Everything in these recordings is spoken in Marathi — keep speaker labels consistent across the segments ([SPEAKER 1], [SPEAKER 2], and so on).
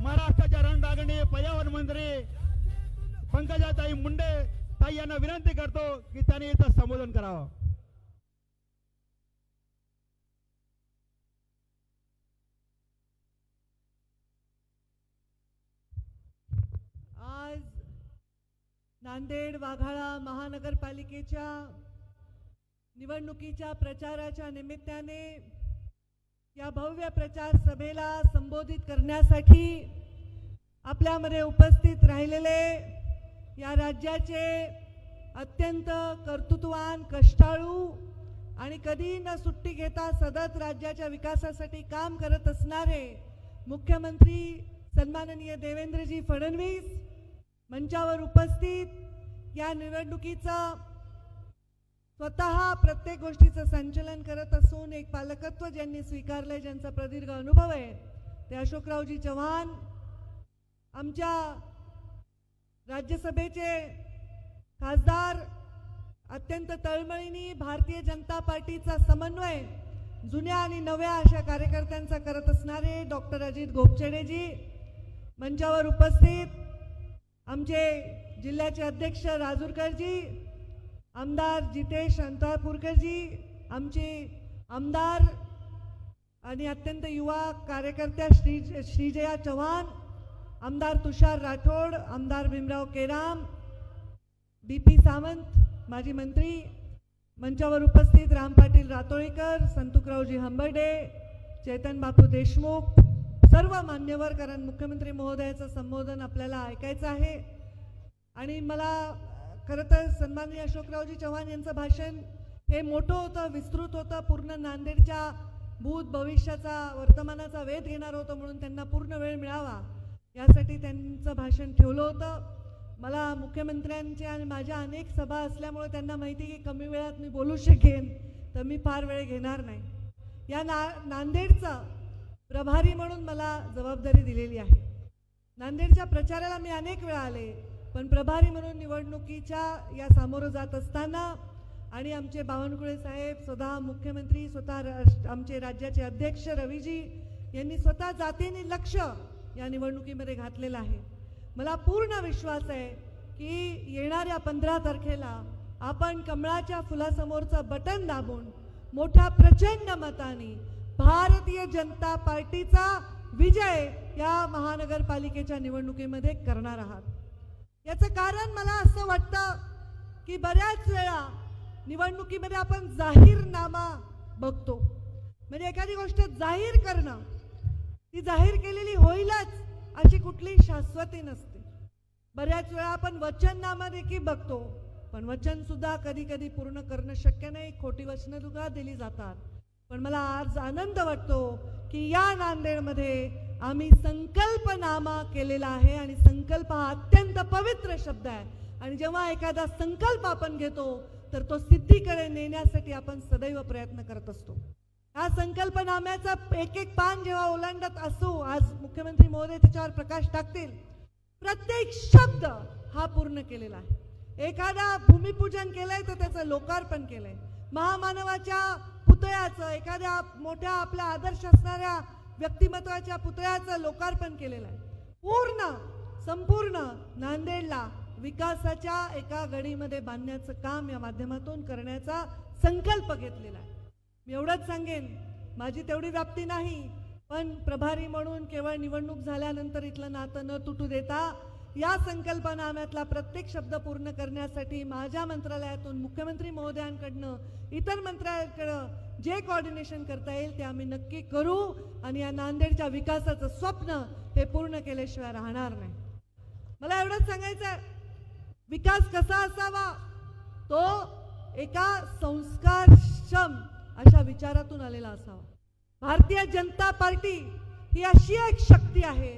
[SPEAKER 1] महाराष्ट्राच्या रणरागिणी पर्यावरण मंत्री पंकजाताई मुंडे ताई यांना विनंती करतो की त्यांनी इथं संबोधन करावं.
[SPEAKER 2] आज नांदेड वाघाळा महानगरपालिकेच्या निवडणुकीच्या प्रचाराच्या निमित्ताने या भव्य प्रचार सभेला संबोधित करण्यासाठी आपल्यामध्ये उपस्थित राहिलेले या राज्याचे अत्यंत कर्तृत्ववान, कष्टाळू आणि कधी न सुट्टी घेता सतत राज्याच्या विकासासाठी काम करत असणारे मुख्यमंत्री सन्माननीय देवेंद्रजी फडणवीस मंचावर उपस्थित या निवडणुकीचं स्वतः प्रत्येक गोष्टीचं संचालन करत असून एक पालकत्व ज्यांनी स्वीकारलंय, ज्यांचा प्रदीर्घ अनुभव आहे, ते अशोकरावजी चव्हाण, आमच्या राज्यसभेचे खासदार, अत्यंत तळमळीने भारतीय जनता पार्टीचा समन्वय जुन्या आणि नव्या अशा कार्यकर्त्यांचा करत असणारे डॉक्टर अजित गोपचेडेजी, मंचावर उपस्थित आमचे जिल्ह्याचे अध्यक्ष राजूरकरजी, आमदार जितेश अंतरपूरकरजी, आमचे आमदार आणि अत्यंत युवा कार्यकर्त्या श्रीजया चव्हाण, आमदार तुषार राठोड, आमदार भीमराव केराम, बीपी सावंत माजी मंत्री, मंचावर उपस्थित राम पाटील रातोळीकर, संतुकरावजी हंबर्डे, चेतन बापू देशमुख, सर्व मान्यवर, कारण मुख्यमंत्री महोदयाचं संबोधन आपल्याला ऐकायचं आहे. आणि मला खरं तर सन्माननीय अशोकरावजी चव्हाण यांचं भाषण हे मोठं होतं, विस्तृत होतं, पूर्ण नांदेडच्या भूत भविष्याचा वर्तमानाचा वेध घेणार होतं, म्हणून त्यांना पूर्ण वेळ मिळावा यासाठी त्यांचं भाषण ठेवलं होतं. मला मुख्यमंत्र्यांचे आणि माझ्या अनेक सभा असल्यामुळे त्यांना माहिती की कमी वेळात मी बोलू शकेन, तर मी फार वेळ घेणार नाही. या नांदेडचा प्रभारी म्हणून मला जबाबदारी दिलेली आहे. नांदेडच्या प्रचाराला मी अनेक वेळा आले, पण प्रभारी म्हणून निवडणुकीच्या या सामोरं जात असताना आणि आमचे बावनकुळे साहेब, स्वतः मुख्यमंत्री, स्वतः आमचे राज्याचे अध्यक्ष रवीजी यांनी स्वतः जातीने लक्ष या निवडणुकीमध्ये घातलेलं आहे. मला पूर्ण विश्वास आहे की येणाऱ्या 15 तारखेला आपण कमळाच्या फुलासमोरचं बटन दाबून मोठ्या प्रचंड मताने भारतीय जनता पार्टीचा विजय या महानगरपालिकेच्या निवडणुकीमध्ये करणार आहात. याचं कारण मला असं वाटतं की बऱ्याच वेळा निवडणुकीमध्ये आपण जाहीरनामा बघतो, म्हणजे एखादी गोष्ट जाहीर करणं, ती जाहीर केलेली होईलच अशी कुठली शाश्वती नसते. बऱ्याच वेळा आपण वचननामा देखील बघतो, पण वचन सुद्धा कधी कधी पूर्ण करणं शक्य नाही, खोटी वचनं सुद्धा दिली जातात. पण मला आज आनंद वाटतो की या नांदेडमध्ये आम्ही संकल्पनामा केलेला आहे आणि संकल्प हा अत्यंत पवित्र शब्द आहे. आणि जेव्हा एखादा संकल्प आपण घेतो तर तो सिद्धीकडे नेण्यासाठी आपण सदैव प्रयत्न करत असतो. हा संकल्पनाम्याचा एक एक पान जेव्हा ओलांडत असू, आज मुख्यमंत्री महोदय त्याच्यावर प्रकाश टाकतील, प्रत्येक शब्द हा पूर्ण केलेला आहे. एखादा भूमिपूजन केलंय तर त्याचं लोकार्पण केलंय, महामानवाच्या पुतळ्याचं, एखाद्या मोठ्या आपल्या आदर्श असणाऱ्या व्यक्तिमत्वाच्या पुतळ्याचं लोकार्पण केलेलं आहे. पूर्ण संपूर्ण नांदेडला विकासाच्या एका गडीमध्ये बांधण्याचं काम या माध्यमातून करण्याचा संकल्प घेतलेला आहे. मी एवढंच सांगेन, माझी तेवढी व्याप्ती नाही, पण प्रभारी म्हणून केवळ निवडणूक झाल्यानंतर इथलं नातं न तुटू देता या संकल्पनाम्यातला प्रत्येक शब्द पूर्ण करण्यासाठी माझ्या मंत्रालयातून मुख्यमंत्री महोदयांकडनं इतर मंत्रालयाकडं जे कोऑर्डिनेशन करता येईल ते आम्ही नक्की करू आणि या नांदेडच्या विकासाचं स्वप्न हे पूर्ण केल्याशिवाय राहणार नाही. मला एवढंच सांगायचं आहे, विकास कसा असावा, तो एका संस्कारक्षम अशा विचारातून आलेला असावा. भारतीय जनता पार्टी ही अशी एक शक्ती आहे,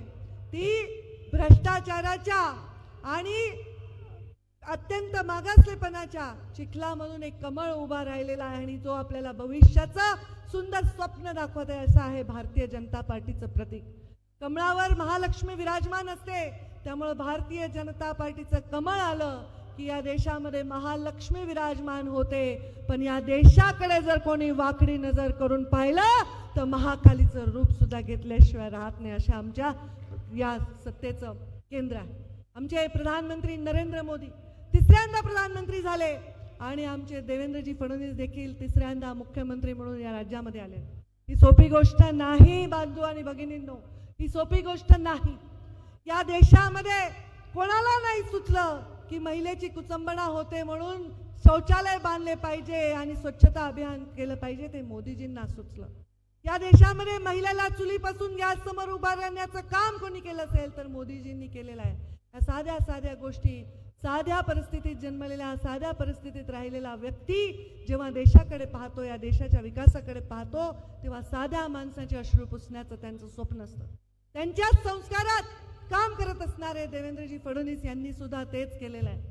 [SPEAKER 2] ती भ्रष्टाचाराच्या आणि अत्यंत मागासलेपणाच्या चिखलामधून एक कमळ उभा राहिलेला आहे आणि तो आपल्याला भविष्याचं सुंदर स्वप्न दाखवत आहे. असं आहे भारतीय जनता पार्टीचं प्रतीक. कमळावर महालक्ष्मी विराजमान असते, त्यामुळे भारतीय जनता पार्टीचं कमळ आलं की या देशामध्ये महालक्ष्मी विराजमान होते. पण या देशाकडे जर कोणी वाकडी नजर करून पाहिलं तर महाकालीचं रूप सुद्धा घेतल्याशिवाय राहत नाही. अशा आमच्या या सत्तेचं केंद्र आहे. आमचे प्रधानमंत्री नरेंद्र मोदी तिसऱ्यांदा प्रधानमंत्री झाले आणि आमचे देवेंद्रजी फडणवीस देखील तिसऱ्यांदा मुख्यमंत्री म्हणून या राज्यामध्ये आले. ही सोपी गोष्ट नाही बांधू आणि भगिनींनो, ही सोपी गोष्ट नाही. या देशामध्ये कोणाला नाही सुचलं की महिलेची कुचंबणा होते म्हणून शौचालय बांधले पाहिजे आणि स्वच्छता अभियान केलं पाहिजे. ते मोदीजींना सुचलं. या देशामध्ये महिलेला चुलीपासून गॅस समोर उभा राहण्याचं काम कोणी केलं असेल तर मोदीजींनी केलेलं आहे. या साध्या साध्या गोष्टी, साध्या परिस्थितीत जन्मलेला, साध्या परिस्थितीत राहिलेला व्यक्ती जेव्हा देशाकडे पाहतो, या देशाच्या विकासाकडे पाहतो, तेव्हा साध्या माणसाचे अश्रू पुसण्याचं त्यांचं स्वप्न असतं. त्यांच्याच संस्कारात काम करत असणारे देवेंद्रजी फडणवीस यांनी सुद्धा तेच केलेलं आहे.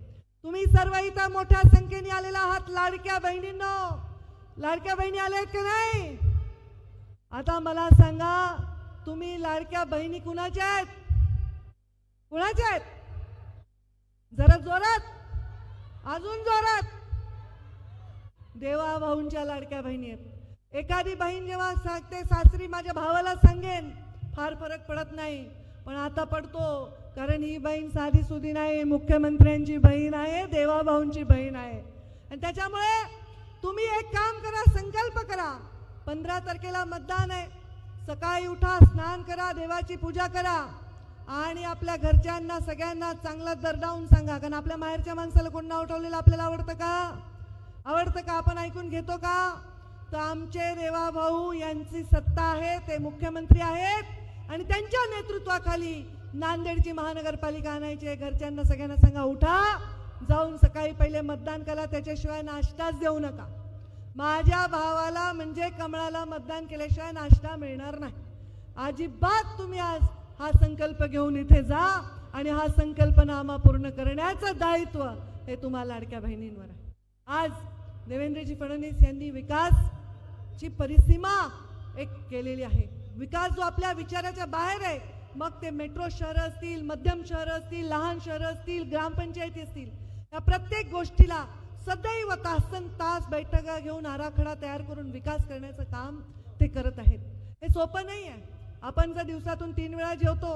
[SPEAKER 2] तुम्ही सर्व इथं मोठ्या संख्येने आलेला आहात. लाडक्या बहिणींनो, लाडक्या बहिणी आल्या की नाही? आता मला सांगा, तुम्ही लाडक्या बहिणी कुणाच्या आहेत? कुणाच्या आहेत? जरा जोरात, अजून जोरात. देवा भाऊंच्या लाडक्या बहिणी आहेत. एखादी बहीण जेव्हा सांगते सासरी माझ्या भावाला सांगेन, फार फरक पडत नाही, पण आता पडतो. कारण ही बहीण साधी सुधी नाही, मुख्यमंत्र्यांची बहीण आहे, देवा भाऊंची बहीण आहे. आणि त्याच्यामुळे तुम्ही एक काम करा, संकल्प करा. 15 तारखेला मतदान आहे. सकाळी उठा, स्नान करा, देवाची पूजा करा आणि आपल्या घरच्यांना सगळ्यांना चांगला दरडावून सांगा. कारण आपल्या माहेरच्या माणसाला कोण नाव ठेवलेलं आपल्याला आवडतं का? आवडतं का? आपण ऐकून घेतो का? तर आमचे देवा भाऊ यांची सत्ता आहे, ते मुख्यमंत्री आहेत आणि त्यांच्या नेतृत्वाखाली नांदेडची महानगरपालिका आणायची आहे. घरच्यांना सगळ्यांना सांगा, उठा, जाऊन सकाळी पहिले मतदान करा, त्याच्याशिवाय नाश्ताच देऊ नका. माझ्या भावाला म्हणजे कमळाला मतदान केल्याशिवाय नाश्ता मिळणार नाही. अजिबात तुम्ही आज हा संकल्प घेऊन इथे जा आणि हा संकल्पनामा पूर्ण करण्याचं दायित्व हे तुम्हाला लाडक्या बहिणींवर आहे. आज देवेंद्रजी फडणवीस यांनी विकासची परिसीमा एक केलेली आहे. विकास जो आपल्या विचाराच्या बाहेर आहे, मग ते मेट्रो शहरं असतील, मध्यम शहरं असतील, लहान शहरं असतील, ग्रामपंचायती असतील, या प्रत्येक गोष्टीला सदैव तासन तास बैठका घेऊन आराखडा तयार करून विकास करण्याचं काम ते करत आहेत. हे सोपं नाही आहे. आपण जर दिवसातून 3 वेळा जेवतो,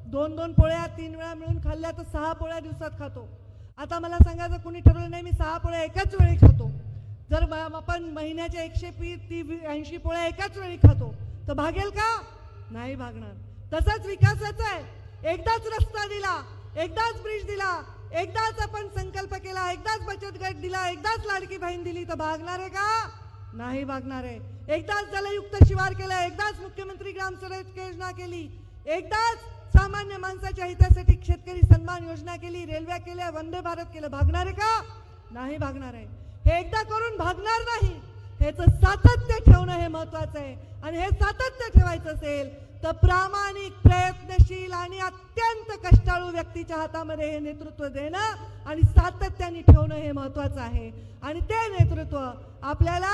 [SPEAKER 2] 2-2 पोळ्या 3 वेळा मिळून खाल्ल्या तर 6 पोळ्या दिवसात खातो. आता मला सांगा, जर कोणी ठरवलं नाही मी 6 पोळ्या एकाच वेळी खातो, जर आपण महिन्याच्या 180 पोळ्या एकाच वेळी खातो तर भागेल का? नाही भागणार. तसंच विकासाचं आहे. एकदाच रस्ता दिला, एकदाच ब्रिज दिला, एकदाच आपण संकल्प केला, एकदाच बचत गट दिला, एकदाच लाडकी बहीण दिली तर भागणार आहे का? नाही भागणार आहे. एकदाच जलयुक्त शिवार केलं, एकदाच मुख्यमंत्री ग्राम सडक योजना केली, एकदाच सामान्य माणसाच्या हितासाठी शेतकरी सन्मान योजना केली, रेल्वे केल्या, वंदे भारत केलं, भागणार आहे का? नाही भागणार आहे. हे एकदा करून भागणार नाही. ह्याचं सातत्य ठेवणं हे महत्वाचं आहे. आणि हे सातत्य ठेवायचं असेल तर प्रामाणिक, प्रयत्नशील आणि अत्यंत कष्टाळू व्यक्तीच्या हातामध्ये हे नेतृत्व देणं आणि सातत्याने ठेवणं हे महत्वाचं आहे. आणि ते नेतृत्व आपल्याला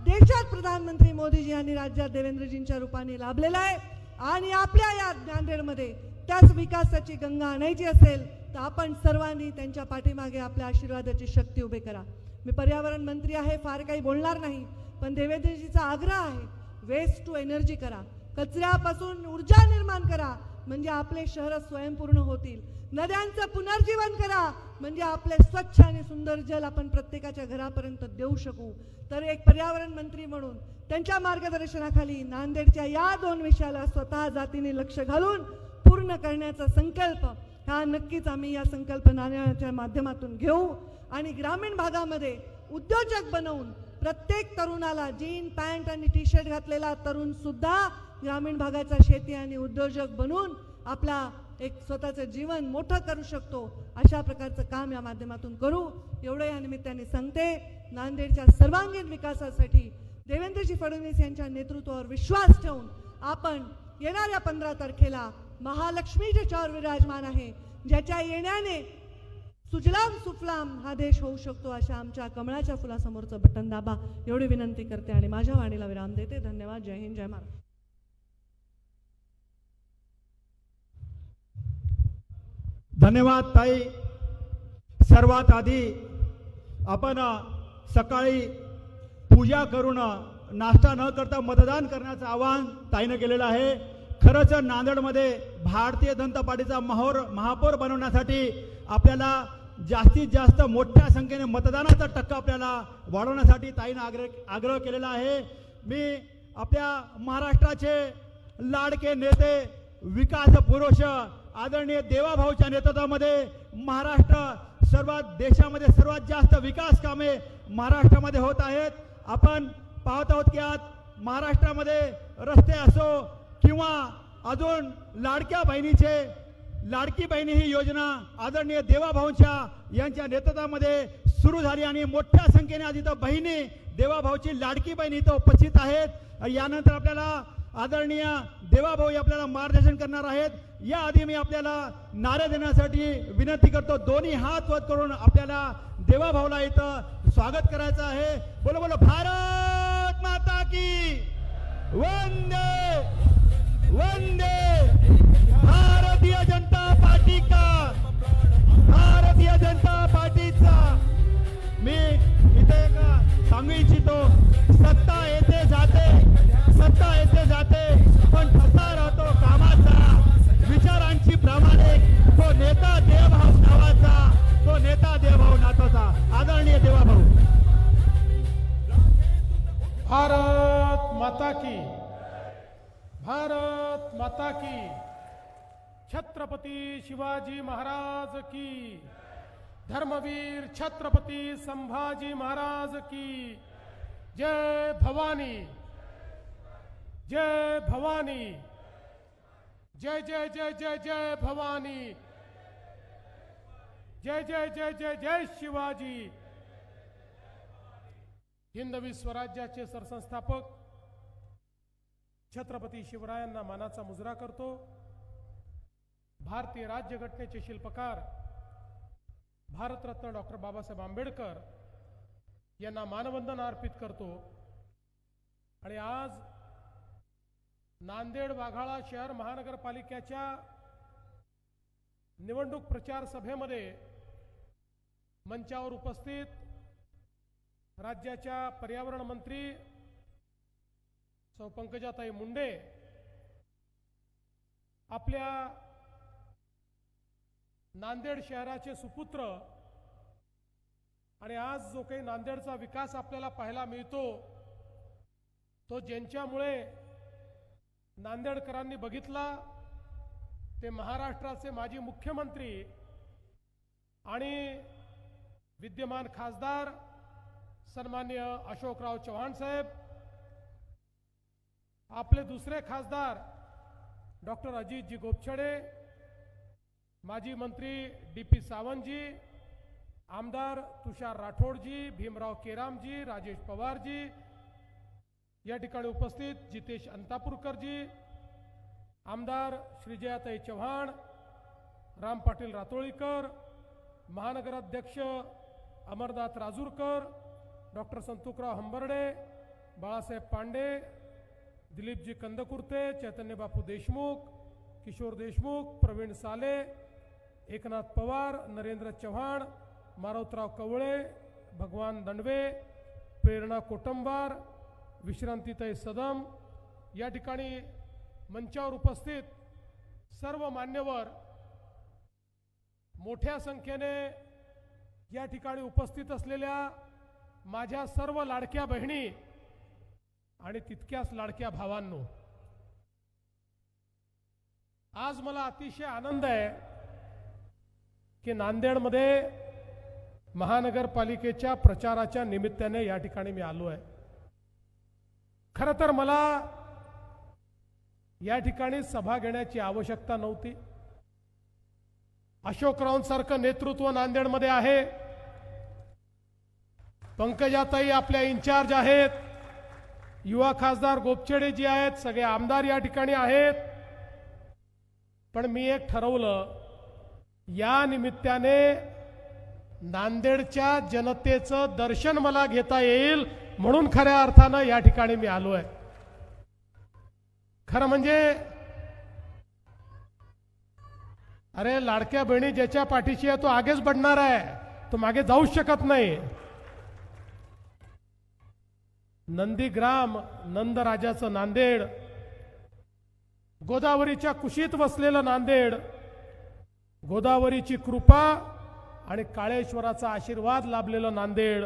[SPEAKER 2] देशात प्रधानमंत्री मोदीजी आणि राज्यात देवेंद्रजींच्या रूपाने लाभलेलं आहे. आणि आपल्या या नांदेडमध्ये त्याच विकासाची गंगा आणायची असेल तर आपण सर्वांनी त्यांच्या पाठीमागे आपल्या आशीर्वादाची शक्ती उभी करा. मी पर्यावरण मंत्री आहे, फार काही बोलणार नाही, पण देवेंद्रजीचा आग्रह आहे, वेस्ट टू एनर्जी करा, कचऱ्यापासून ऊर्जा निर्माण करा, म्हणजे आपले शहर स्वयंपूर्ण होतील. नद्यांचं पुनर्जीवन करा, म्हणजे आपले स्वच्छ आणि सुंदर जल आपण प्रत्येकाच्या घरापर्यंत देऊ शकू. तर एक पर्यावरण मंत्री म्हणून त्यांच्या मार्गदर्शनाखाली नांदेडच्या या 2 विषयाला स्वतः जातीने लक्ष घालून पूर्ण करण्याचा संकल्प हा नक्कीच आम्ही या संकल्पनाच्या माध्यमातून घेऊ. आणि ग्रामीण भागामध्ये उद्योजक बनवून प्रत्येक तरुणाला जीन पॅन्ट आणि टी-शर्ट घातलेला तरुण सुद्धा ग्रामीण भागाचा शेती आणि उद्योजक बनून आपला एक स्वतःचं जीवन मोठं करू शकतो, अशा प्रकारचं काम या माध्यमातून करू. एवढं या निमित्ताने सांगते. नांदेडच्या सर्वांगीण विकासासाठी देवेंद्रजी फडणवीस यांच्या नेतृत्वावर विश्वास ठेवून आपण येणाऱ्या 15 तारखेला महालक्ष्मी ज्याच्यावर विराजमान आहे, ज्याच्या येण्याने सुजलाम सुफलाम हा देश होऊ शकतो, अशा आमच्या कमळाच्या फुलासमोरचं बटन दाबा, एवढी विनंती करते आणि माझ्या वाणीला विराम देते. धन्यवाद. जय हिंद, जय महाराष्ट्र.
[SPEAKER 1] धन्यवाद ताई. सर्वात आधी आपण सकाळी पूजा करून नाश्ता न करता मतदान करण्याचं आवाहन ताईनं केलेलं आहे. खरंच नांदेडमध्ये भारतीय जनता पार्टीचा महापौर बनवण्यासाठी आपल्याला जास्तीत जास्त मोठ्या संख्येने मतदानाचा टक्का आपल्याला वाढवण्यासाठी ताईनं आग्रह केलेला आहे। मी आपल्या महाराष्ट्राचे लाडके नेते विकास पुरुष आदरणीय देवाभाऊच्या नेतृत्वामध्ये महाराष्ट्र देशामध्ये सर्वात जास्त विकास कामे महाराष्ट्रामध्ये होत आहेत। आपण पाहत आहोत की आज महाराष्ट्रामध्ये रस्ते असो किंवा अजून लाडकी बहिणी ही योजना आदरणीय देवाभाऊंच्या यांच्या नेतृत्वामध्ये सुरू झाली आणि मोठ्या संख्येने आज इथं बहिणी देवाभाऊची लाडकी बहिणी इथं उपस्थित आहेत। यानंतर आपल्याला आदरणीय देवाभाऊ आपल्याला मार्गदर्शन करणार आहेत। याआधी मी आपल्याला नारे देण्यासाठी विनंती करतो, दोन्ही हात वर करून आपल्याला देवाभाऊला इथं स्वागत करायचं आहे। बोलो बोलो भारत माता की वंदे वंदे भारतीय जनता पार्टी का भारतीय जनता पार्टीचा मी इथे एक सांगू इच्छितो, सत्ता येते जाते पण ठसा राहतो कामाचा, विचारांची प्रामाणिक तो नेता देवभाऊ नावाचा आदरणीय देवाभाऊ।
[SPEAKER 3] भारत माता की, भारत माता की, छत्रपती शिवाजी महाराज की, धर्मवीर छत्रपती संभाजी महाराज की, जय भवानी, जय भवानी, जय जय जय जय जय भवानी, जय जय जय जय जय शिवाजी। हिंदवी स्वराज्याचे सरसंस्थापक छत्रपती शिवरायांना मानाचा मुजरा करतो। भारतीय राज्यघटनेचे शिल्पकार भारतरत्न डॉक्टर बाबासाहेब आंबेडकर यांना मानवंदना अर्पित करतो। आणि आज नांदेड वाघाळा शहर महानगरपालिकेच्या निवडणूक प्रचार सभेमध्ये मंचावर उपस्थित राज्याच्या पर्यावरण मंत्री सौ पंकजाताई मुंडे आपल्या नांदेड शहराचे सुपुत्र आणि आज जो काही नांदेडचा विकास आपल्याला पाहायला मिळतो तो ज्यांच्यामुळे नांदेडकरांनी बघितला ते महाराष्ट्राचे माजी मुख्यमंत्री आणि विद्यमान खासदार सन्माननीय अशोकराव चव्हाण साहेब, आपले दुसरे खासदार डॉक्टर अजितजी गोपछडे, माजी मंत्री डीपी सावंतजी, आमदार तुषार राठोडजी, भीमराव केरामजी, राजेश पवारजी, या ठिकाणी उपस्थित जितेश अंतापूरकरजी, आमदार श्रीजयाताई चव्हाण, राम पाटील रातोळीकर, महानगराध्यक्ष अमरनाथ राजूरकर, डॉक्टर संतोकराव हंबर्डे, बाळासाहेब पांडे, दिलीपजी कंदकुर्ते, चैतन्य बापू देशमुख, किशोर देशमुख, प्रवीण साले, एकनाथ पवार, नरेंद्र चव्हाण, मारुतराव कवळे, भगवान दंडवे, प्रेरणा कोटंबार, विश्रांतीताई सदम, या ठिकाणी मंचावर उपस्थित सर्व मान्यवर मोठ्या संख्येने या ठिकाणी उपस्थित असलेल्या माझ्या सर्व लाडक्या बहिणी आणि तितक्याच लाडक्या भावांनो, आज मला अतिशय आनंद आहे की नांदेडमध्ये महानगरपालिकेच्या प्रचाराच्या निमित्ताने या ठिकाणी मी आलो आहे। खरं तर मला या ठिकाणी सभा घेण्याची आवश्यकता नव्हती। अशोकरावांसारखं नेतृत्व नांदेडमध्ये आहे, पंकजाताई आपल्या इन्चार्ज आहेत, युवा खासदार गोपछडे जी आहेत, सगळे आमदार या ठिकाणी आहेत। पण मी एक ठरवलं, या निमित्ताने नांदेडच्या जनतेचं दर्शन मला घेता येईल म्हणून खऱ्या अर्थानं या ठिकाणी मी आलोय। खरं म्हणजे अरे लाडक्या बहिणी ज्याच्या पाठीशी आहे तो आगेच बढ़णार आहे, तो मागे जाऊच शकत नाही। नंदीग्राम नंदराजाचं नांदेड, गोदावरीच्या कुशीत वसलेलं नांदेड, गोदावरीची कृपा आणि काळेश्वराचा आशीर्वाद लाभलेलं नांदेड,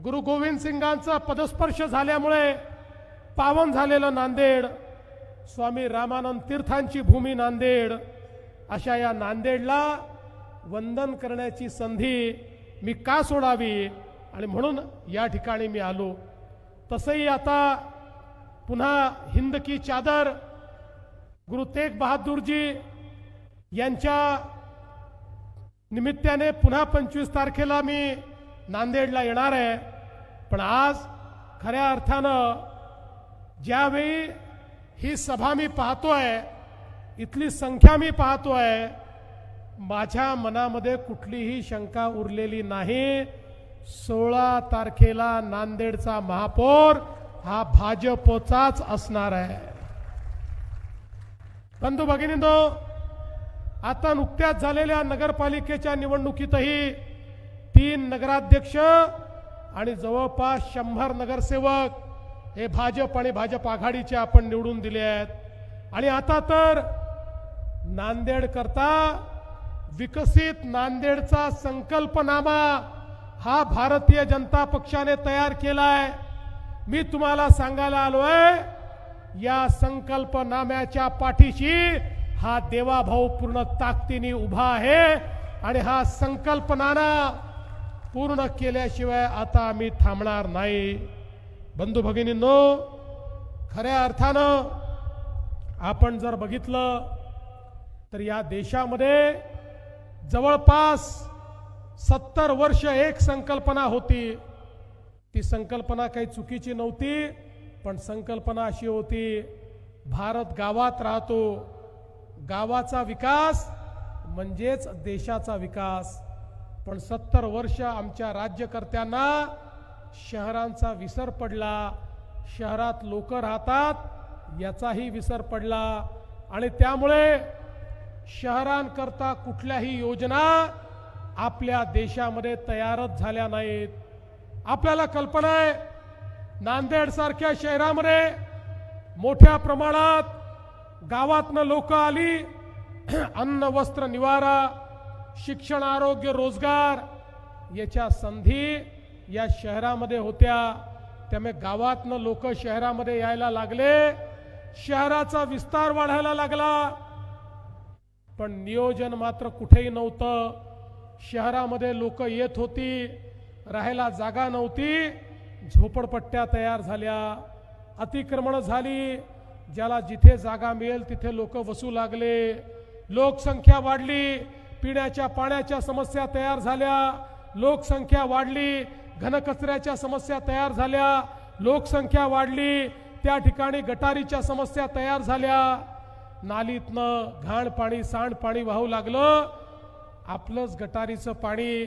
[SPEAKER 3] गुरु गोविंद सिंगांचा पदस्पर्श झाल्यामुळे पावन झालेलं नांदेड, स्वामी रामानंद तीर्थांची भूमी नांदेड, अशा या नांदेडला वंदन करण्याची संधी मी का सोडावी आणि म्हणून या ठिकाणी मी आलो. तसंही आता पुन्हा हिंद की चादर गुरु तेग बहादूरजी यांच्या निमित्ताने पुन्हा 25 तारखेला मी नांदेडला येणार आहे. पण आज खऱ्या अर्थानं ज्यावेळी ही सभा मी पाहतोय, इथली संख्या मी पाहतोय, माझ्या मनामध्ये कुठलीही शंका उरलेली नाही. 16 तारखेला नांदेडचा महापौर हा भाजपचाच असणार आहे. बंधू भगिनींनो, आता नुकत्याच झालेल्या नगरपालिकेच्या निवडणुकीतही 3 नगराध्यक्ष आणि जवळपास 100 नगरसेवक हे भाजप आणि भाजप आघाडीचे आपण निवडून दिले आहेत. आणि आता तर नांदेड करता विकसित नांदेडचा संकल्पनामा हा भारतीय जनता पक्षाने तयार केलाय. मी तुम्हाला सांगायला आलोय, या संकल्पनाम्याच्या पाठीशी हा देवाभाऊ पूर्ण ताकदीने उभा आहे आणि हा संकल्पनामा पूर्ण केल्याशिवाय आता आम्ही थांबणार नाही. बंधू भगिनींनो, खऱ्या अर्थानं आपण जर बघितलं तर या देशामध्ये जवळपास 70 वर्ष एक संकल्पना होती. ती संकल्पना काही चुकीची नव्हती, पण संकल्पना अशी होती, भारत गावात राहतो, गावाचा विकास म्हणजेच देशाचा विकास. पण 70 वर्ष आमच्या राज्यकर्त्यांना शहरांचा विसर पडला, शहरात लोक राहतात याचाही विसर पडला आणि त्यामुळे शहरांकरता कुठल्याही योजना आपल्या देशामध्ये तयारच झाल्या नाहीत. आपल्याला कल्पना आहे, नांदेड सारख्या शहरामध्ये मोठ्या प्रमाणात गावातनं लोक आली, अन्न वस्त्र निवारा, शिक्षण आरोग्य रोजगार याच्या संधी या शहरामध्ये होत्या. त्यामुळे गावातनं लोक शहरामध्ये यायला लागले, शहराचा विस्तार वाढायला लागला. पण नियोजन मात्र कुठेही नव्हतं. शहरामध्ये लोक येत होती, राहायला जागा नव्हती, झोपडपट्ट्या तयार झाल्या, अतिक्रमण झाली, ज्याला जिथे जागा मिळेल तिथे लोक वसू लागले, लोकसंख्या वाढली, पिण्याच्या पाण्याच्या समस्या तयार झाल्या, लोकसंख्या वाढली, घनकचऱ्याच्या समस्या तयार झाल्या, लोकसंख्या वाढली, त्या ठिकाणी गटारीच्या समस्या तयार झाल्या, नालीतनं घाण पाणी सांडपाणी वाहू लागलं. आपलंच गटारीचं पाणी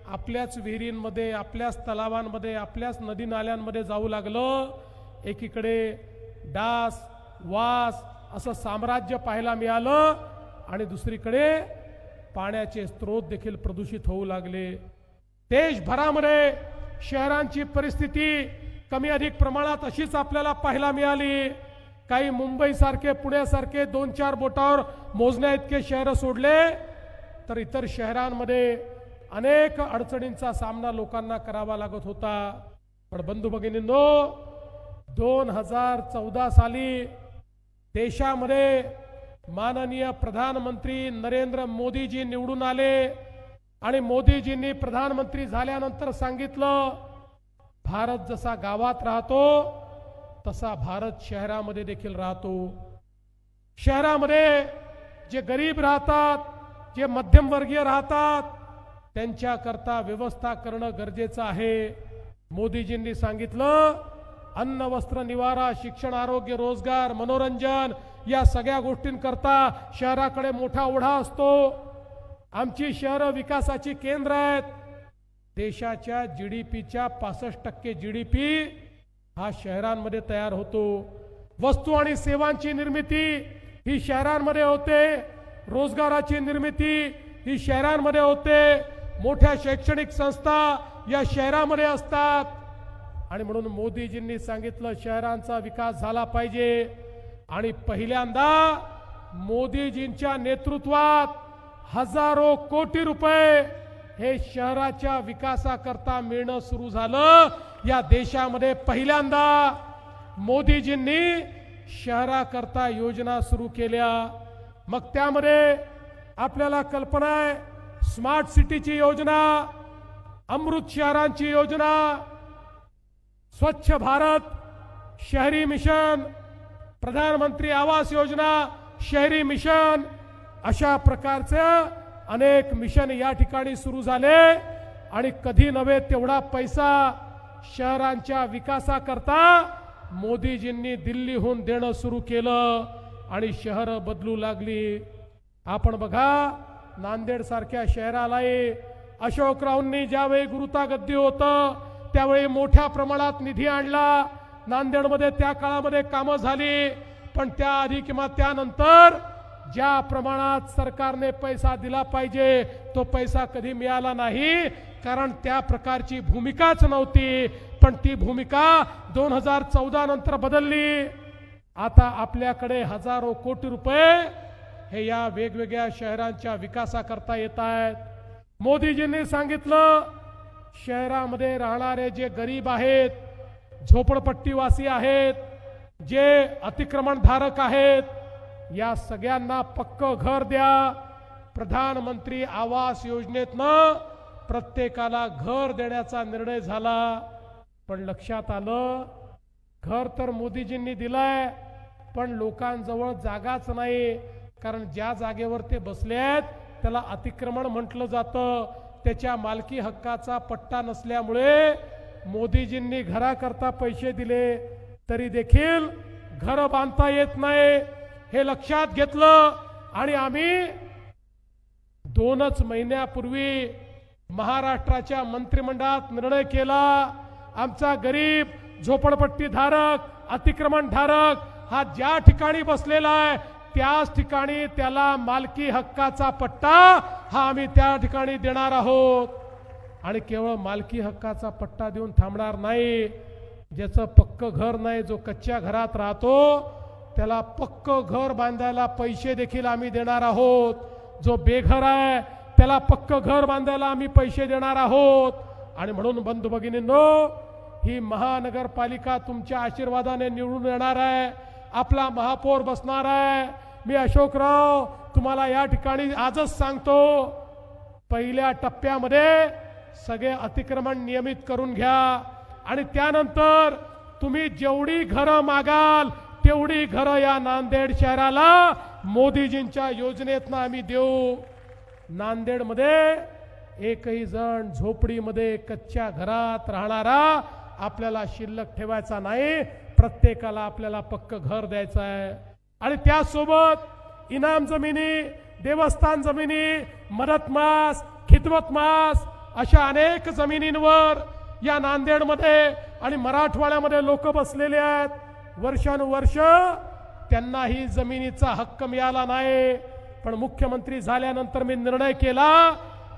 [SPEAKER 3] आपल्याच विहिरींमध्ये, आपल्याच तलावांमध्ये, आपल्याच नदी नाल्यांमध्ये जाऊ लागलं. एकीकडे डास वास असं साम्राज्य पाहायला मिळालं आणि दुसरीकडे पाण्याचे स्रोत देखील प्रदूषित होऊ लागले. देशभरामध्ये शहरांची परिस्थिती कमी अधिक प्रमाणात अशीच आपल्याला पाहायला मिळाली. काही मुंबईसारखे पुण्यासारखे 2-4 बोटावर मोजण्या इतके शहरं सोडले तर इतर शहरांमध्ये अनेक अडचणींचा सामना लोकांना करावा लागत होता. पण बंधू भगिनींनो, 2014 साली देशामध्ये माननीय प्रधानमंत्री नरेंद्र मोदीजी निवडून आले आणि मोदीजींनी प्रधानमंत्री झाल्यानंतर सांगितलं, भारत जसा गावात राहतो तसा भारत शहरामध्ये देखील राहतो. शहरामध्ये जे गरीब राहतात, जे मध्यमवर्गीय राहतात, त्यांच्याकरता व्यवस्था करणं गरजेचं आहे. मोदीजींनी सांगितलं, अन्न वस्त्र निवारा, शिक्षण आरोग्य रोजगार मनोरंजन या सगळ्या गोष्टींकरता शहराकडे मोठा ओढा असतो. आमची शहरं विकासाची केंद्र आहेत. देशाच्या GDPच्या 65% GDP हा शहरांमध्ये तयार होतो. वस्तू आणि सेवांची निर्मिती ही शहरांमध्ये होते, रोजगाराची निर्मिती ही शहरांमध्ये होते, मोठ्या शैक्षणिक संस्था या शहरामध्ये असतात. आणि म्हणून मोदीजींनी सांगितलं, शहरांचा विकास झाला पाहिजे. आणि पहिल्यांदा मोदीजींच्या नेतृत्वात हजारो कोटी रुपये हे शहराच्या विकासाकरता मिळणं सुरू झालं. या देशामध्ये पहिल्यांदा मोदीजींनी शहराकरता योजना सुरू केल्या. मग त्यामध्ये आपल्याला कल्पना आहे स्मार्ट सिटीची योजना, अमृत शहरांची योजना, स्वच्छ भारत शहरी मिशन, प्रधानमंत्री आवास योजना शहरी मिशन, अशा प्रकारचे अनेक मिशन या ठिकाणी सुरू झाले. आणि कधी नव्हे तेवढा पैसा शहरांच्या विकासाकरता मोदीजींनी दिल्लीहून देणं सुरू केलं आणि शहर बदलू लागली. आपण बघा नांदेड सारख्या शहरालाही अशोकरावांनी ज्यावेळी गुरुतागद्दी होतं त्यावेळी मोठ्या प्रमाणात निधी आणला. नांदेडमध्ये त्या काळामध्ये कामं झाली. पण त्याआधी किंवा त्यानंतर ज्या प्रमाणात सरकारने पैसा दिला पाहिजे तो पैसा कधी मिळाला नाही, कारण त्या प्रकारची भूमिकाच नव्हती. पण ती भूमिका 2014 नंतर बदलली. आता आपल्याकडे हजारो कोटी रुपये हे या वेगवेगळ्या शहरांच्या विकासाकरता येत आहेत. मोदीजींनी सांगितलं शहरामध्ये राहणारे जे गरीब आहेत, झोपडपट्टीवासी आहेत, जे अतिक्रमणधारक आहेत, या सगळ्यांना पक्कं घर द्या. प्रधानमंत्री आवास योजनेतनं प्रत्येकाला घर देण्याचा निर्णय झाला. पण लक्षात आलं घर तर मोदीजींनी दिलंय पण लोकांजवळ जागाच नाही. कारण ज्या जागेवर ते बसले आहेत त्याला अतिक्रमण म्हटलं जातं. त्याच्या मालकी हक्काचा पट्टा नसल्यामुळे मोदीजींनी घराकरता पैसे दिले तरी देखील घर बांधता येत नाही. हे लक्षात घेतलं आणि आम्ही 2च महिन्यापूर्वी महाराष्ट्राच्या मंत्रिमंडळात निर्णय केला. आमचा गरीब झोपडपट्टी धारक, अतिक्रमण धारक हा ज्या ठिकाणी बसलेला आहे त्याच ठिकाणी त्याला मालकी हक्काचा पट्टा हा आम्ही त्या ठिकाणी देणार आहोत. आणि केवळ मालकी हक्काचा पट्टा देऊन थांबणार नाही. ज्याचं पक्कं घर नाही, जो कच्च्या घरात राहतो त्याला पक्कं घर बांधायला पैसे देखील आम्ही देणार आहोत. जो बेघर आहे त्याला पक्कं घर बांधायला आम्ही पैसे देणार आहोत. आणि म्हणून बंधू भगिनींनो, ही महानगरपालिका तुमच्या आशीर्वादाने निवडून येणार आहे. आपला महापौर बसणार आहे. मी अशोकराव तुम्हाला या ठिकाणी आजच सांगतो, पहिल्या टप्प्यामध्ये सगळे अतिक्रमण नियमित करून घ्या आणि त्यानंतर तुम्ही जेवढी घरं मागाल तेवढी घरं या नांदेड शहराला मोदीजींच्या योजनेतनं आम्ही देऊ. नांदेडमध्ये एकही जण झोपडीमध्ये कच्च्या घरात राहणारा आपल्याला शिल्लक ठेवायचा नाही. प्रत्येकाला आपल्याला पक्कं घर द्यायचं आहे. आणि त्यासोबत इनाम जमिनी, देवस्थान जमिनी, मदत मास, खिदमत मास अशा अनेक जमिनींवर या नांदेडमध्ये आणि मराठवाड्यामध्ये लोक बसलेले आहेत. वर्षानुवर्ष त्यांनाही जमिनीचा हक्क मिळाला नाही. पण मुख्यमंत्री झाल्यानंतर मी निर्णय केला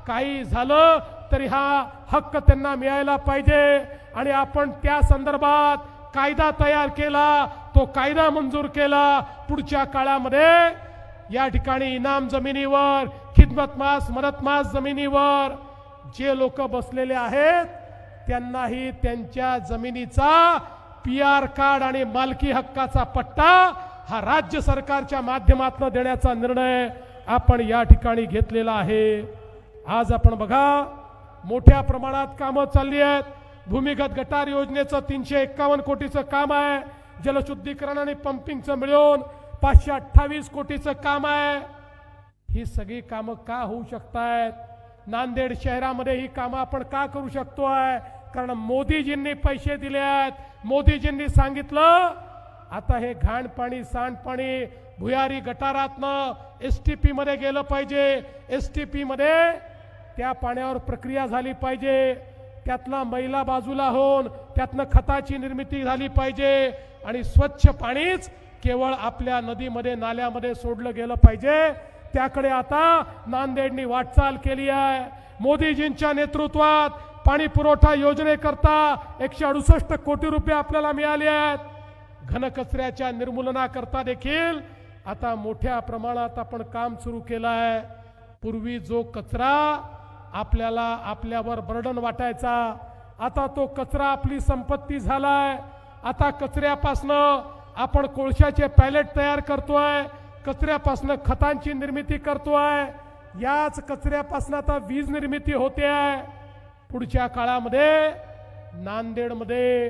[SPEAKER 3] काही झालं तरी हा हक्क त्यांना मिळायला पाहिजे. आणि आपण त्या संदर्भात कायदा तयार केला. तो कायदा मंजूर केला. पुढच्या काळामध्ये या ठिकाणी इनाम जमिनीवर, खिदमत मास, मदत मास जमिनीवर जे लोक बसलेले आहेत त्यांनाही त्यांच्या जमिनीचा PR कार्ड आणि मालकी हक्काचा पट्टा हा राज्य सरकारच्या माध्यमातून देण्याचा निर्णय आपण या ठिकाणी घेतलेला आहे. आज आपण बघा मोठ्या प्रमाणात कामं चालली आहेत. भूमिगत गटार योजनेचं 351 कोटीचं काम आहे. जलशुद्धीकरण आणि पंपिंगचं मिळून 528 कोटीचं काम आहे. ही सगळी कामं का होऊ शकतायत? नांदेड शहरामध्ये ही कामं आपण का करू शकतोय? कारण मोदीजींनी पैसे दिले आहेत. मोदीजींनी सांगितलं आता हे घाण पाणी, सांडपाणी भुयारी गटारातनं STP मध्ये गेलं पाहिजे. STP मध्ये त्या पाण्यावर प्रक्रिया झाली पाहिजे. त्यातला मैला बाजूला होऊन त्यातनं खताची निर्मिती झाली पाहिजे आणि स्वच्छ पाणीच केवळ आपल्या नदीमध्ये, नाल्यामध्ये सोडलं गेलं पाहिजे. त्याकडे आता नांदेडनी वाटचाल केली आहे. मोदीजींच्या नेतृत्वात पाणी पुरवठा योजनेकरता 168 कोटी रुपये आपल्याला मिळाले आहेत. घनकचऱ्याच्या निर्मूलनाकरता देखील आता मोठ्या प्रमाणात आपण काम सुरू केलं आहे. पूर्वी जो कचरा आपल्याला आपल्यावर बर्डन वाटायचा, आता तो कचरा आपली संपत्ती झालाय. आता कचऱ्यापासनं आपण कोळशाचे पॅलेट तयार करतोय, कचऱ्यापासनं खतांची निर्मिती करतोय, याच कचऱ्यापासून आता वीज निर्मिती होते आहे. पुढच्या काळामध्ये नांदेडमध्ये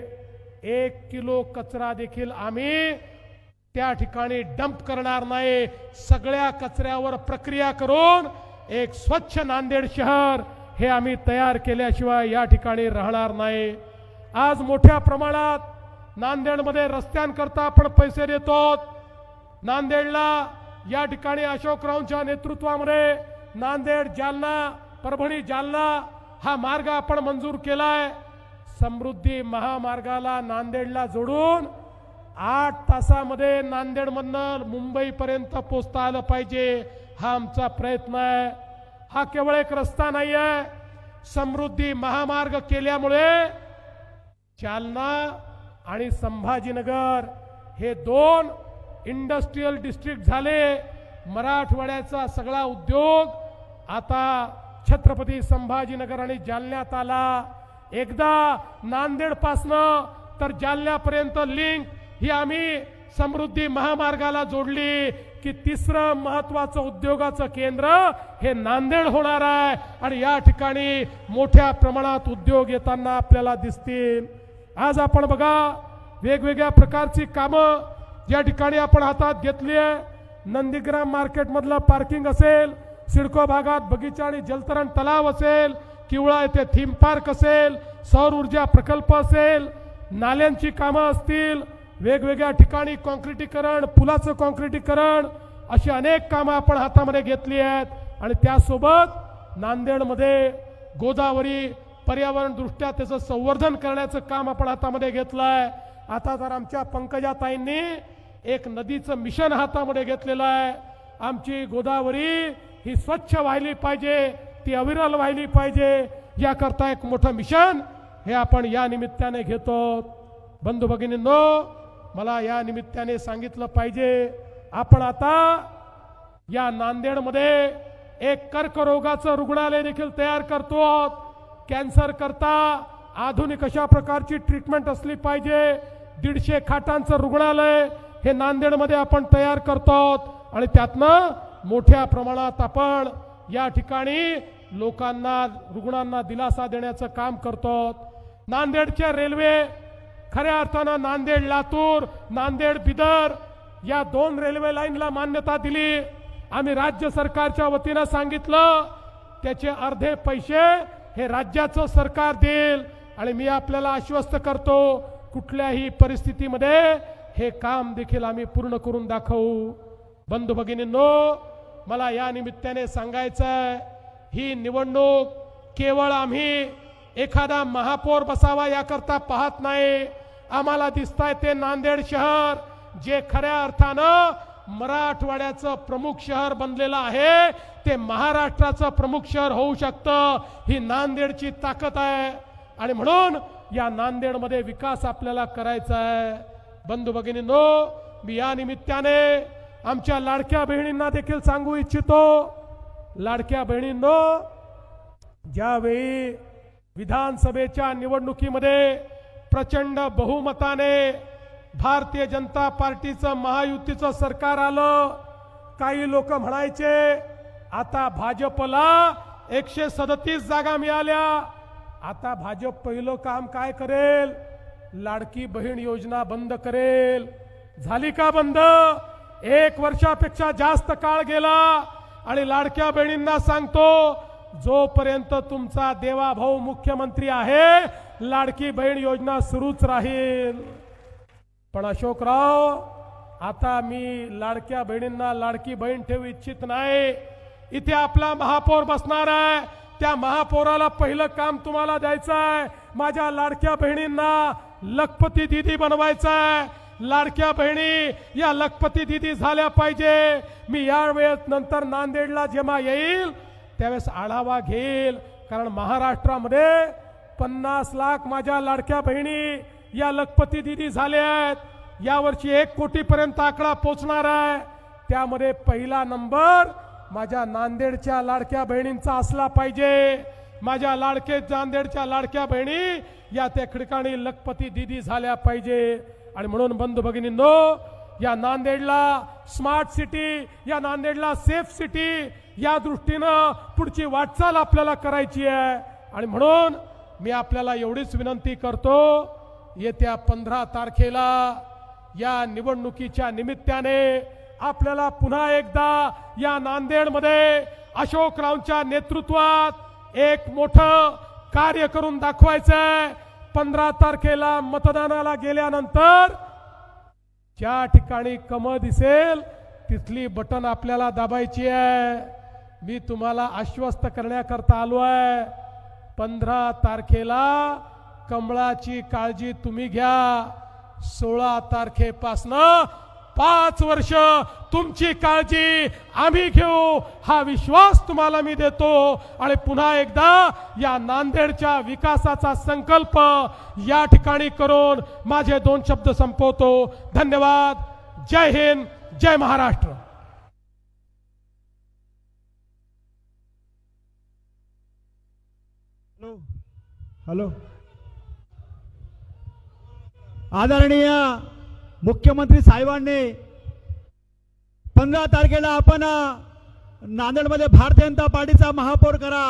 [SPEAKER 3] 1 किलो कचरा देखील आम्ही त्या ठिकाणी डंप करणार नाही. सगळ्या कचऱ्यावर प्रक्रिया करून एक स्वच्छ नांदेड शहर हे आम्ही तयार केल्याशिवाय या ठिकाणी राहणार नाही. आज मोठ्या प्रमाणात नांदेडमध्ये रस्त्यांकरता आपण पैसे देतो. नांदेडला या ठिकाणी अशोकरावांच्या नेतृत्वामध्ये नांदेड जालना परभणी जालना हा मार्ग आपण मंजूर केलाय. समृद्धी महामार्गाला नांदेडला जोडून 8 तासामध्ये नांदेडमधनं मुंबईपर्यंत पोहोचता आलं पाहिजे, हा आमचा प्रयत्न आहे. हा केवळ एक रस्ता नाही आहे. समृद्धी महामार्ग केल्यामुळे जालना आणि संभाजीनगर हे 2 इंडस्ट्रियल डिस्ट्रिक्ट झाले. मराठवाड्याचा सगळा उद्योग आता छत्रपती संभाजीनगर आणि जालन्यात आला. एकदा नांदेड पासनं तर जालन्यापर्यंत लिंक ही आम्ही समृद्धी महामार्गाला जोडली की तिसरं महत्वाचं उद्योगाचं केंद्र हे नांदेड होणार आहे. आणि या ठिकाणी मोठ्या प्रमाणात उद्योग येताना आपल्याला दिसतील. आज आपण बघा वेगवेगळ्या प्रकारची कामं या ठिकाणी आपण हातात घेतली आहे. नंदीग्राम मार्केटमधलं पार्किंग असेल, सिडको भागात बगीचा आणि जलतरण तलाव असेल, किवळा येथे थीम पार्क असेल, सौर ऊर्जा प्रकल्प असेल, नाल्यांची कामं असतील, वेगवेगळ्या ठिकाणी कॉन्क्रिटीकरण, पुलाचं कॉन्क्रिटीकरण, अशी अनेक कामं आपण हातामध्ये घेतली आहेत. आणि त्यासोबत नांदेडमध्ये गोदावरी पर्यावरण दृष्ट्या त्याचं संवर्धन करण्याचं काम आपण हातामध्ये घेतलं आहे. आता तर आमच्या पंकजाताईंनी एक नदीचं मिशन हातामध्ये घेतलेलं आहे. आमची गोदावरी ही स्वच्छ व्हायली पाहिजे, ती अविरल व्हायली पाहिजे, याकरता एक मोठं मिशन हे आपण या निमित्ताने घेतो. बंधू भगिनींनो, मला या निमित्ताने सांगितलं पाहिजे, आपण आता या नांदेडमध्ये एक कर्करोगाचं रुग्णालय देखील तयार करतो. कॅन्सर करता आधुनिक अशा प्रकारची ट्रीटमेंट असली पाहिजे. 150 खाटांचं रुग्णालय हे नांदेडमध्ये आपण तयार करतो आणि त्यातनं मोठ्या प्रमाणात आपण या ठिकाणी लोकांना, रुग्णांना दिलासा देण्याचं काम करतो. नांदेडच्या रेल्वे खऱ्या अर्थानं नांदेड लातूर, नांदेड बिदर या 2 रेल्वे लाईनला मान्यता दिली. आम्ही राज्य सरकारच्या वतीनं सांगितलं त्याचे अर्धे पैसे हे राज्याचं सरकार देईल. आणि मी आपल्याला आश्वस्त करतो, कुठल्याही परिस्थितीमध्ये हे काम देखील आम्ही पूर्ण करून दाखवू. बंधू भगिनींनो, मला या निमित्ताने सांगायचं आहे, ही निवडणूक केवळ आम्ही एखादा महापौर बसावा याकरता पाहत नाही. आम्हाला दिसतंय ते नांदेड शहर जे खऱ्या अर्थानं मराठवाड्याचं प्रमुख शहर बनलेलं आहे, ते महाराष्ट्राचं प्रमुख शहर होऊ शकतं. ही नांदेडची ताकद आहे आणि म्हणून या नांदेडमध्ये विकास आपल्याला करायचा आहे. बंधू भगिनींनो, मी या निमित्ताने आमच्या लाडक्या बहिणींना देखील सांगू इच्छितो, लाडक्या बहिणींनो, ज्यावेळी विधानसभेच्या निवडणुकीमध्ये प्रचंड बहुमताने भारतीय जनता पार्टीचं महायुतीचं सरकार आलं, काही लोक म्हणायचे आता भाजपला 137 जागा मिळाल्या, आता भाजप पहिलं काम काय करेल, लाडकी बहीण योजना बंद करेल. झाली का बंद? 1 वर्षापेक्षा जास्त काळ गेला आणि लाडक्या बहिणींना सांगतो, जोपर्यंत तुमचा देवाभाऊ मुख्यमंत्री आहे, लाडकी बहीण योजना सुरूच राहील. पण अशोकराव, आता मी लाडक्या बहिणींना लाडकी बहीण ठेवू इच्छित नाही. इथे आपला महापौर बसणार आहे, त्या महापौराला पहिलं काम तुम्हाला द्यायचं आहे. माझ्या लाडक्या बहिणींना लखपती दीदी बनवायचं आहे. लाडक्या बहिणी या लखपती दीदी झाल्या पाहिजे. मी या वेळेस नंतर नांदेडला जेव्हा येईल त्यावेळेस आढावा घेईल, कारण महाराष्ट्रामध्ये 50 लाख माझ्या लाडक्या बहिणी या लखपती दीदी झाल्या आहेत. यावर्षी 1 कोटीपर्यंत आकडा पोहोचणार आहे. त्यामध्ये पहिला नंबर माझ्या नांदेडच्या लाडक्या बहिणींचा असला पाहिजे. माझ्या नांदेडच्या लाडक्या बहिणी या त्या ठिकाणी लखपती दीदी झाल्या पाहिजे. आणि म्हणून बंधू भगिनींनो, या नांदेडला स्मार्ट सिटी, या नांदेडला सेफ सिटी या दृष्टीनं पुढची वाटचाल आपल्याला करायची आहे. आणि म्हणून मी आपल्याला एवढीच विनंती करतो, येत्या 15 तारखेला या निवडणुकीच्या निमित्ताने आपल्याला पुन्हा एकदा या नांदेडमध्ये अशोकरावांच्या नेतृत्वात एक मोठं कार्य करून दाखवायचंय. 15 तारखेला मतदानाला गेल्यानंतर ज्या ठिकाणी कमळ दिसेल तिथली बटन आपल्याला दाबायची आहे. मी तुम्हाला आश्वस्त करण्याकरता आलो आहे. 15 तारखेला कमळाची काळजी तुम्ही घ्या. 16 तारखेपासनं 5 वर्ष तुमची काळजी आम्ही घेऊ, हा विश्वास तुम्हाला मी देतो. आणि पुन्हा एकदा या नांदेडच्या विकासाचा संकल्प या ठिकाणी करून माझे 2 शब्द संपवतो. धन्यवाद. जय हिंद, जय महाराष्ट्र.
[SPEAKER 1] हॅलो, आदरणीय मुख्यमंत्री साहेबांनी 15 तारखेला आपण नांदेडमध्ये भारतीय जनता पार्टीचा महापौर करा